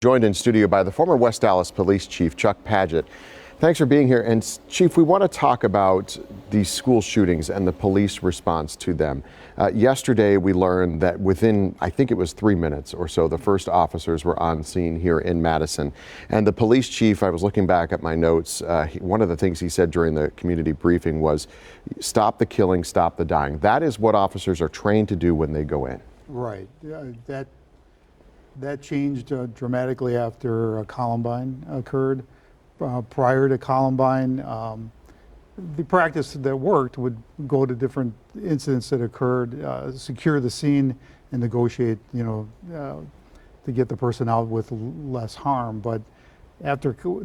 Joined in studio by the former West Allis Police Chief, Chuck Padgett. Thanks for being here. And Chief, we want to talk about these school shootings and the police response to them. Yesterday, we learned that within, I think it was 3 minutes or so, the first officers were on scene here in Madison. And the police chief, I was looking back at my notes, one of the things he said during the community briefing was, stop the killing, stop the dying. That is what officers are trained to do when they go in. Right. That changed dramatically after Columbine occurred. Prior to Columbine, the practice that worked would go to different incidents that occurred, secure the scene, and negotiate, to get the person out with less harm. But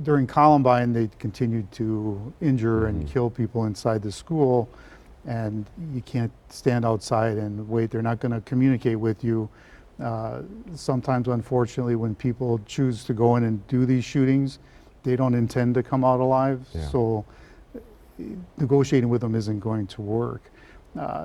during Columbine, they continued to injure and kill people inside the school, and you can't stand outside and wait. They're not going to communicate with you. Sometimes, unfortunately, when people choose to go in and do these shootings, they don't intend to come out alive. Yeah. So negotiating with them isn't going to work.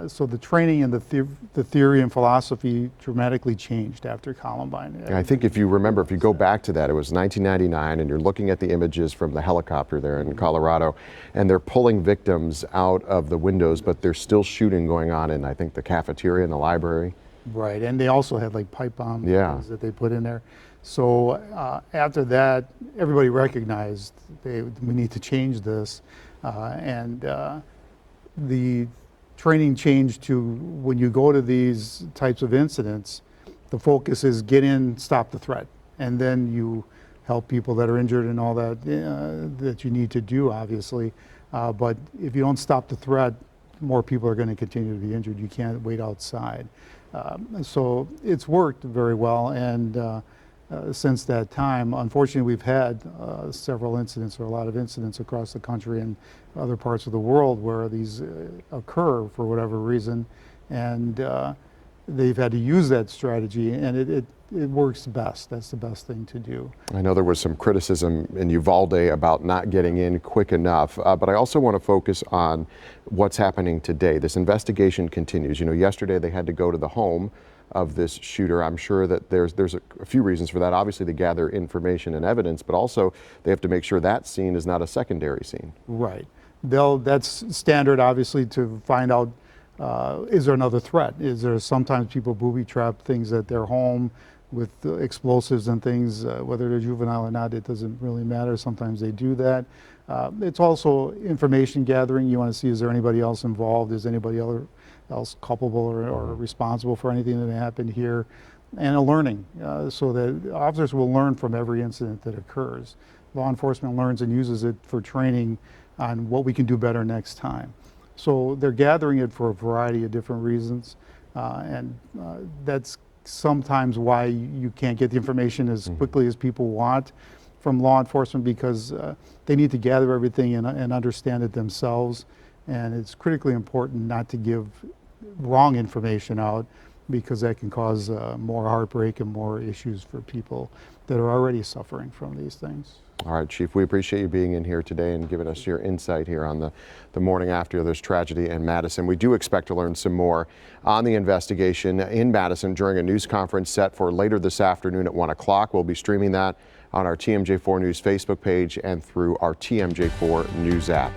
So the training and the theory and philosophy dramatically changed after Columbine. And I think if you remember, if you go back to that, it was 1999, and you're looking at the images from the helicopter there in Colorado, and they're pulling victims out of the windows, but there's still shooting going on in, I think, the cafeteria and the library. Right, and they also had like pipe bombs that they put in there. So after that, everybody recognized we need to change this, and the training changed to, when you go to these types of incidents, the focus is get in, stop the threat, and then you help people that are injured and all that that you need to do, obviously. But if you don't stop the threat, more people are going to continue to be injured. You can't wait outside. So it's worked very well, and since that time, unfortunately, we've had several incidents, or a lot of incidents across the country and other parts of the world where these occur for whatever reason, and they've had to use that strategy, and it works best. That's the best thing to do. I know there was some criticism in Uvalde about not getting in quick enough, but I also want to focus on what's happening today. This investigation continues. Yesterday they had to go to the home of this shooter. I'm sure that there's a few reasons for that. Obviously, to gather information and evidence, but also they have to make sure that scene is not a secondary scene. Right. That's standard, obviously, to find out, is there another threat? Is there sometimes people booby trap things at their home with explosives and things, whether they're juvenile or not, it doesn't really matter. Sometimes they do that. It's also information gathering. You want to see, is there anybody else involved? Is anybody else culpable or responsible for anything that happened here? And a learning, so that officers will learn from every incident that occurs. Law enforcement learns and uses it for training on what we can do better next time. So they're gathering it for a variety of different reasons, and that's sometimes why you can't get the information as quickly as people want from law enforcement, because they need to gather everything and understand it themselves. And it's critically important not to give wrong information out, because that can cause more heartbreak and more issues for people that are already suffering from these things. All right, Chief, we appreciate you being in here today and giving us your insight here on the morning after this tragedy in Madison. We do expect to learn some more on the investigation in Madison during a news conference set for later this afternoon at 1 o'clock. We'll be streaming that on our TMJ4 News Facebook page and through our TMJ4 News app.